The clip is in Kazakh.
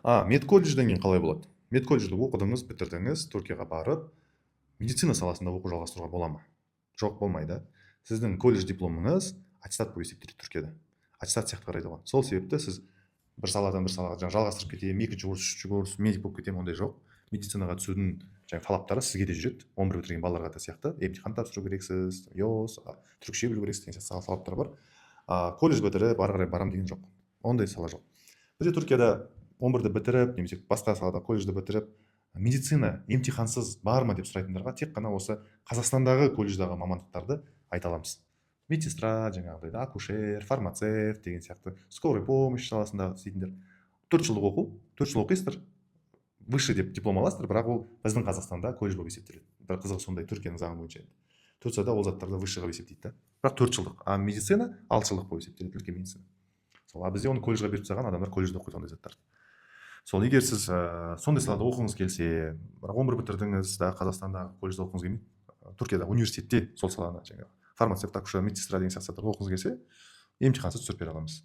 Медколледжден кейін қалай болады? Медколледжді оқыдыңыз, бітірдіңіз, Түркияға барып, медицина саласында оқу жалғастыруға бола ма? Жоқ, болмайды. Сіздің колледж дипломыңыз аттестат болып есептеледі Түркияда. Аттестат сияқты қарайды оған. Сол себепті сіз бір саладан бір салаға жалғастырып кетемін, екінші курс, үшінші курс, медик болып кетемін, ондай жоқ. Медицинаға түсудің талаптары сізге де жүреді. 11 бітірген балаларға да сияқты. Емтихан тапсыру керексіз, ЕОС, түркше білу керексіз деген сияқты талаптар бар. Колледж бітіріп, ары қарай барам деген жоқ. Ондай сала жоқ. Бізде Түркияда 11-ді бітіріп, немесе басқа салада колледжді бітіріп, медицина емтихансыз бар ма деп сұрайтындарға тек қана осы Қазақстандағы колледждағы мамандықтарды айта аламыз. Медсестра, жаңағыдай акушер, фармацевт деген сияқты, скорый помощь саласында істейтіндер. 4 жылдық оқу, 4 жыл оқисыздар, высший деп диплом аласыздар, бірақ ол біздің Қазақстанда колледж болып есептеледі. Бір қызығы сондай, Түркияның заңы бойынша. Турцияда ол заттарды высший деп есептейді да. Бірақ 4 жылдық, а медицина 6 жылдық болып есептеледі, үлкен медицина. Сол, бізде оны колледжға беріп тастаған адамдар колледжде оқиды ондай заттарды. Сол, егер сіз сондай салада оқығыңыз келсе, бірақ 11 бітірдіңіз да Қазақстандағы колледжде оқығыңыз келмейді, Түркияда университетте сол саланы, жаңағы фармацевт, акушер, медсестра деген сияқты оқығыңыз келсе, емтихансыз түсіріп бере аламыз.